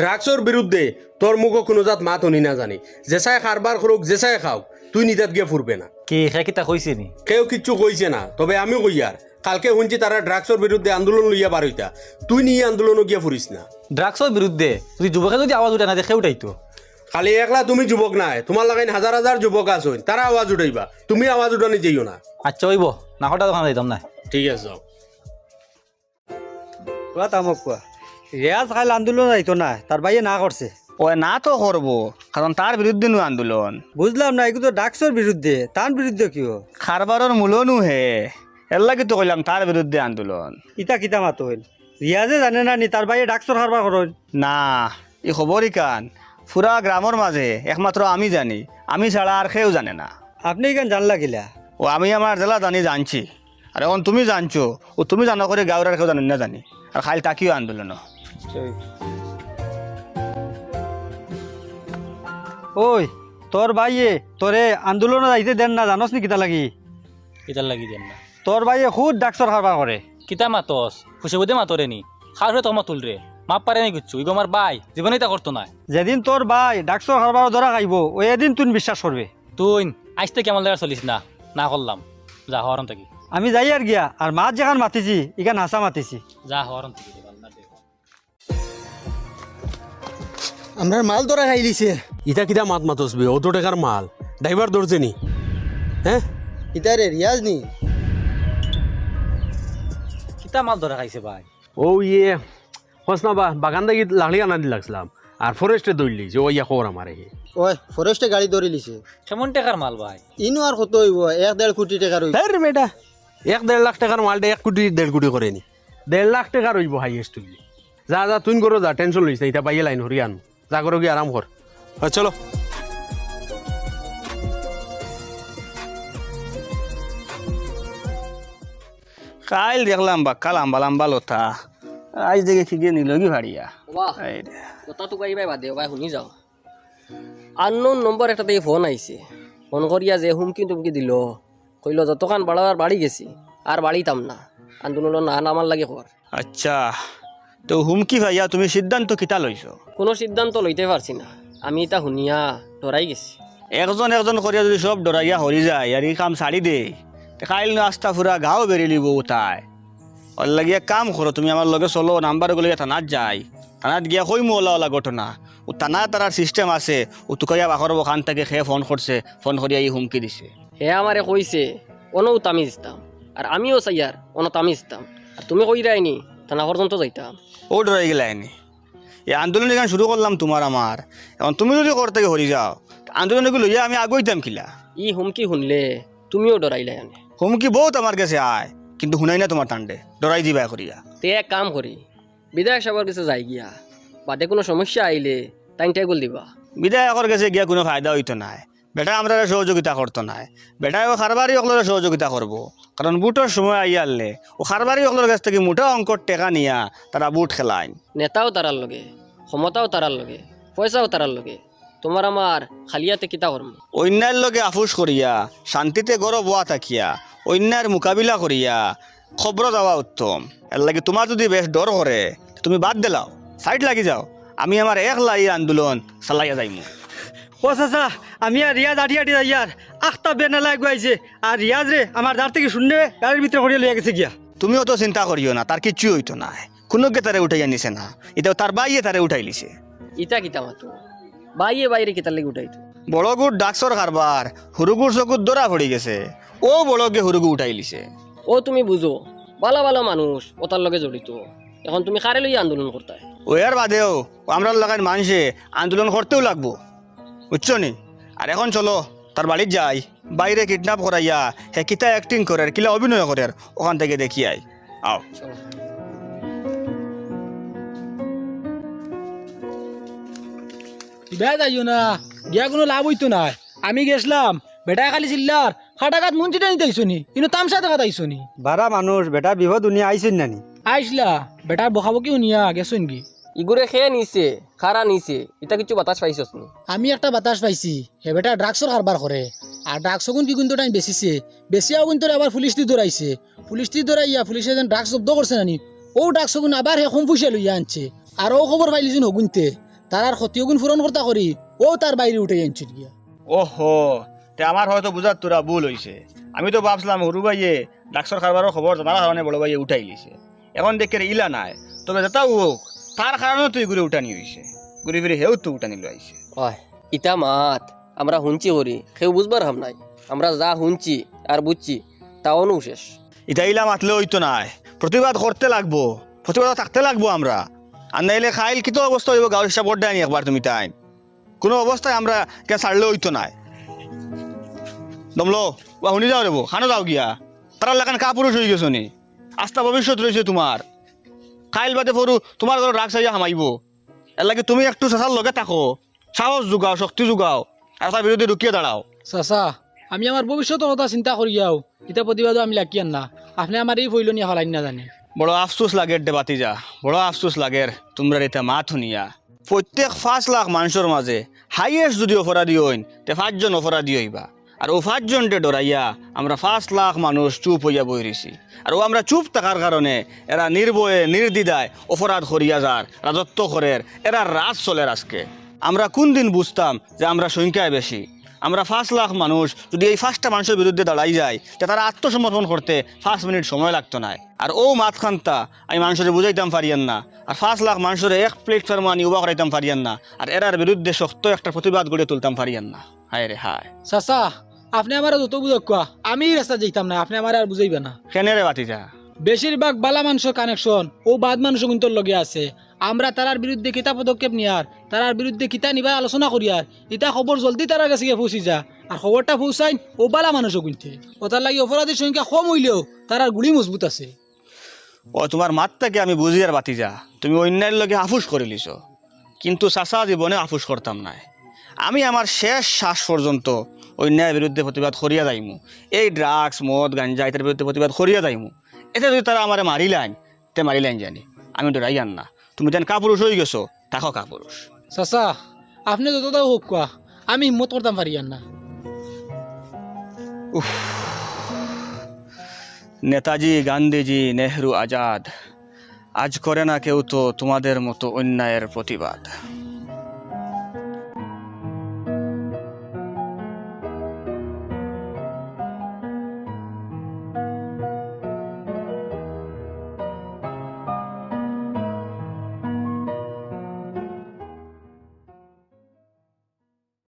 ড্রাগসর বিরুদ্ধে তোর মুখ কোনো জাত মাত শুনি না জানি যেসাই খারবার করুক যেসাই খাও তুই নিতাত গিয়ে ফুরবে না কি হ্যাঁ কিতা কইছে নি কেউ কিচ্ছু কইছে না তবে আমি কই আর কালকে শুনছি তারা ড্রাগসর বিরুদ্ধে আন্দোলন লইয়া বার হইতা তুই নিয়ে আন্দোলনও গিয়া ফুরিস না। ড্রাগসের বিরুদ্ধে যদি যুবকে যদি আওয়াজ উঠে না দেখে উঠাইতো খালি একলা তুমি যুবক নাই তোমার লাগাইন হাজার হাজার যুবক আছেন তারা আওয়াজ উঠাইবা তুমি আওয়াজ উঠানি যাইও না। আচ্ছা হইব না হঠাৎ দোকান যাইতাম না। ঠিক আছে যাও। কোয়া তামক কোয়া রিয়াজ খাইল আন্দোলন যাইতো না তার ভাইয়ে না করছে। ও না তো করবো কারণ তার বিরুদ্ধে নু আন্দোলন বুঝলাম না এগুলো ডাকসর বিরুদ্ধে তার বিরুদ্ধে কিও খারবারর মূলনু হে এর লাগি তো কইলাম তার বিরুদ্ধে আন্দোলন। ইটা কিতা মাত হইল রিয়াজে জানে না নি তার ভাইয়ে ডাকসর হারবার করেন না এই খবরই কান পুরা গ্রামের মাঝে একমাত্র আমি জানি, আমি ছাড়া আর কেউ জানে না। আপনি কেন জানলা গিলা? ও আমি আমার জেলা জানি জানছি আর এখন তুমি জানছো ও তুমি জানো করে গাঁৱৰ আর কেউ জানেন না জানি আর খালি তাকিও আন্দোলন। ওই তোর ভাইয়ে তোরে আন্দোলনে যাইতে দেন না জানোস নি কিতা লাগি? কিতার লাগি দেন না তোর ভাইয়ে খুদ ডাকসর হারবার করে। কিতা মাতস খুশি বুঝে মাতরে নি খার হয়ে তোমার তুল রে মাপ পারে নি কিচ্ছু ইগো আমার বাই জীবনে তা করতো না। যেদিন তোর ভাই ডাকসর হারবার ধরা খাইব ওই এদিন তুই বিশ্বাস করবে। তুই আজতে কেমন লাগা চলিস না না করলাম যা হরন থাকি আমি যাই আর গিয়া আর মাছ যেখান মাতিছি ইখান হাসা মাতিছি। যা হরন থাকি আমরা মাল ধরা খাই দিছে। ইটা কিটা মাত মাতসবি অত টাকার মাল ড্রাইভার ধরছে নি? হ্যাঁ ইতারে রিয়াজ নি কিতা মাল ধরা খাইছে ভাই? ও ইয়ে হসনা বাগান দেখি লাড়ি আনা দি লাগছিলাম আর ফরেস্টে দৌড়লি যে ও ইয়া খবর আমার হে ওই ফরেস্টে গাড়ি ধরে লিছে। কেমন টাকার মাল ভাই? ইনো আর কত হইব 1.5 কোটি টাকা হইব। হ্যাঁ বেটা 1.5 লাখ টাকার মালটা 1 কোটি 1.5 কোটি করে নি 1.5 লাখ টাকা রইব হাইয়েস্ট হইলি। যা যা তুই করো যা টেনশন লইস এটা পাইয়ে লাইন হরি আন যা করো গিয়ে আরাম কর। চলো কাল দেখলাম বাক্কা লাম্বা লাম্বা লতা আজ দেখে খিগে নিল কি ভাড়িয়া। বাহ কথা তো গাই ভাই বাদে ভাই শুনি যাও। আননোন নম্বর একটা দিয়ে ফোন আইছে ফোন করিয়া যে হুমকি টুমকি দিল কইল যতক্ষণ বাড়াবার বাড়ি গেছি আর বাড়িতাম না আন্দোলন না নামার লাগে কর। আচ্ছা তো হুমকি ভাইয়া তুমি সিদ্ধান্ত কিতা লইছ? কোনো সিদ্ধান্ত লইতে পারছি না আমি এটা শুনিয়া ডরাই গেছি। একজন একজন করিয়া যদি সব ডরাইয়া হরি যায় আর এই কাম ছাড়ি দে কাইল আস্তা ফুরা গাও বেরিয়ে লিব তাই ওর লাগিয়ে কাম করো তুমি আমার লগে চলো নাম্বার গুলো থানাত যাই থানাত গিয়া কই মোলা ওলা ঘটনা ও থানা তার সিস্টেম আছে ও তুকাইয়া বাখর খান থেকে খেয়ে ফোন করছে ফোন করিয়া এই হুমকি দিছে। হে আমারে কইছে অনও তামিজ দিতাম আর আমিও চাইয়ার অন তামিজ দিতাম আর তুমি কই রাইনি থানা পর্যন্ত যাইতাম। ও ডরাই গেলাইনি এই আন্দোলন এখানে শুরু করলাম তোমার আমার এখন তুমি যদি করতে হরি যাও আন্দোলন এগুলো লইয়া আমি আগইতাম কিলা। ই হুমকি শুনলে তুমিও ডরাইলে আনে। হুমকি বহুত আমার কাছে আয় কিন্তু শুনাই না তোমার টান্ডে ডরাই দিবা করিয়া। তে এক কাম করি বিধায়ক সাহেবের কাছে যাই গিয়া বাদে কোনো সমস্যা আইলে টাইম টেবল দিবা। বিধায়কের কাছে গিয়া কোনো ফায়দা হইতো নাই বেটা আমরা সহযোগিতা করতো নাই বেটায় ও খারবারি অকলের সহযোগিতা করবো কারণ বুটের সময় আইয়ারলে ও খারবারি অকলের কাছ থেকে মোটা অঙ্কর টেকা নিয়া তারা বুট খেলায়। নেতাও তারার লগে ক্ষমতাও তারার লগে পয়সাও তারার লগে তোমার আমার খালিয়াতে কিতা করম। অন্যায়ের লগে আফুস করিয়া শান্তিতে গরব হওয়া থাকিয়া অন্যায়ের মোকাবিলা করিয়া খবর দেওয়া উত্তম। এর লাগে তোমার যদি বেশ ডর করে তুমি বাদ দিলাও সাইড লাগি যাও আমি আমার একলা এই আন্দোলন চালাইয়া যাইমু। ও চাচা আমি আর রিয়াজ আটি আটি যাই আর আখতা বেনালায় গুয়াইছে আর রিয়াজ রে আমার দাঁড় থেকে শুনলে গাড়ির ভিতরে করিয়া লইয়া গেছে গিয়া। তুমিও তো চিন্তা করিও না তার কিচ্ছু হইতো না কোনোকে তারে উঠাইয়া নিছে না এটাও তার বাইয়ে তারে উঠাই লিছে। ইটা কিতা মাতো বাইয়ে বাইরে কিতার লেগে উঠাইতো বড় গুড় ডাকসর কারবার হুরুগুর চকুর দরা পড়ি গেছে ও বড়কে হুরুগু উঠাই লিছে। ও তুমি বুঝো ভালো ভালো মানুষ ওটার লগে জড়িত এখন তুমি কারে লইয়া আন্দোলন করতে। ও এর বাদেও আমরা লাগার মানুষে আন্দোলন করতেও লাগবো বুঝছো নি। আর এখন চলো তার বাড়ির যাই বাইরে কিডন্যাপ করাইয়া হে কিতা অ্যাক্টিং করে কিলা অভিনয় করে ওখান থেকে দেখি আই আও। বেয়া যাইও না গিয়া কোনো লাভ হইতো না। আমি গেছিলাম বেটা খালি চিল্লার খাটাঘাত মুঞ্চিটা নিতে আইসনি কিন্তু তামসা দেখা আইসনি বারা মানুষ বেটা বিপদ দুনিয়া আইসেন নানি আইসলা বেটার বকাবকি শুনিয়া গেছন কি ইগুরে খেয়ে নিছে খারা নিছে এটা কিছু বাতাস পাইছস নি? আমি একটা বাতাস পাইছি হে বেটা ড্রাগসর কারবার করে আর ড্রাগস গুণ কি কিন্তু টাইম বেচিছে বেচিয়াও কিন্তু আবার পুলিশ দি ধরাইছে পুলিশ দি ধরাইয়া পুলিশে যেন ড্রাগস জব্দ করছে নানি ও ড্রাগস গুণ আবার হে কম পয়সা লইয়া আনছে আর ও খবর পাইলি যেন হগুনতে তার আর ক্ষতিগুণ পূরণ করতা করি ও তার বাইরে উঠে আনছিল গিয়া। ওহো, তে আমার হয়তো বুঝার তোরা ভুল হয়েছে। আমি তো ভাবছিলাম হরু ভাইয়ে ডাক্তার খারবারও খবর জানার কারণে বড় ভাইয়ে উঠাই লিছে। এখন দেখে ইলা নাই, তবে যেটা হোক তার কারণে তুই ঘুরে উঠানি হয়েছে, ঘুরে ফিরে হেউ তো উঠানি লাইছে। ওই ইটা মাত আমরা শুনছি করি কেউ বুঝবার হাম নাই। আমরা যা শুনছি আর বুঝছি তাও নু শেষ। এটা ইলা মাতলে হইতো নাই, প্রতিবাদ করতে লাগবো, প্রতিবাদ থাকতে লাগবো আমরা। আর নাইলে খাইল কিতো অবস্থা হইব গাঁর হিসাব বড্ডায়নি একবার তুমি তাই কোনো অবস্থায় আমরা কে ছাড়লে হইতো নাই। দমলো বা শুনি যাও রেবো খানো যাও গিয়া, তারা লাগান কা পুরুষ হয়ে গেছো নি, আস্থা ভবিষ্যৎ রয়েছে তোমার। খাইল বাদে ফরু তোমার ঘর রাগ চাইয়া হামাইব, এর লাগে তুমি একটু চেষ্টার লগে থাকো, সাহস যোগাও, শক্তি যোগাও, আর তার বিরুদ্ধে রুকিয়ে দাঁড়াও। চাচা আমি আমার ভবিষ্যতের কথা চিন্তা করি যাও, এটা প্রতিবাদও আমি লাকিয়ান না, আপনি আমার এই ফইল নিয়ে হলাই না জানে। বড় আফসোস লাগের দে বাতিজা, বড় আফসোস লাগের তোমরা এটা মাত শুনিয়া। প্রত্যেক 5 লাখ মানুষের মাঝে হাইয়েস্ট যদি অপরাধী হইন তে 5 জন অপরাধী হইবা। আর ও 5 জনটে ডরাইয়া আমরা 5 লাখ মানুষ চুপ হইয়া বই রইছি। আর ও আমরা চুপ থাকার কারণে এরা নির্ভয়ে নির্দ্বিধায় অপরাধ করিয়া যার, রাজত্ব করের, এরা রাজ চলের। আজকে আমরা কোন দিন বুঝতাম যে আমরা সংখ্যায় বেশি। আমরা 5 লাখ মানুষ যদি এই 5টা মানুষের বিরুদ্ধে দাঁড়াই যায় তে তারা আত্মসমর্পণ করতে 5 মিনিট সময় লাগতো না। আর ও মাতখান্তা আমি মানুষের বুঝাইতাম পারিয়ান না, আর 5 লাখ মানুষের এক প্ল্যাটফর্ম আনি উবা করাইতাম পারিয়ান না, আর এরার বিরুদ্ধে শক্ত একটা প্রতিবাদ গড়ে তুলতাম পারিয়ান না। হায় রে হায়। চাচা আপনি আমার যত বুঝক কোয়া আমি এই রাস্তা যাইতাম না, আপনি আমার আর বুঝাইবে না। কেনে রে বাতিজা? বেশিরভাগ বালা মানুষের কানেকশন ও বাদ মানুষ কিন্তু লগে আছে। আমরা তারার বিরুদ্ধে কিতা পদক্ষেপ নিয়ার, তারার বিরুদ্ধে কিতা নিবা আলোচনা করিয়ার, ইটা খবর জলদি তারার কাছে গিয়ে পৌঁছি যা। আর খবরটা পৌঁছাইন ও বালা মানুষও কিন্তু ওটার লাগি অপরাধীর সংখ্যা কম হইলেও তারার গুলি মজবুত আছে। ও তোমার মাতটাকে আমি বুঝি আর বাতিজা, তুমি অন্যায়ের লগে আফুস করে লিছ, কিন্তু চাচা জীবনে আফুস করতাম না। আমি আমার শেষ শ্বাস পর্যন্ত অন্যায়ের বিরুদ্ধে প্রতিবাদ করিয়া যাইমু। এই ড্রাগস মদ গাঞ্জা এটার বিরুদ্ধে প্রতিবাদ করিয়া যাইমু। এতে যদি তারা আমার মারিলাইন তে মারিলাইন জানি, আমি ডরাই আন না। তুমি যেন কাপুরুষ হয়ে গেছো, থাকো কাপুরুষ। চাচা আপনি যতটা হোক কোয়া আমি হিম্মত করতাম পারি আর না। নেতাজি, গান্ধীজি, নেহরু, আজাদ, আজ করে না কেউ তো তোমাদের মতো অন্যায়ের প্রতিবাদ।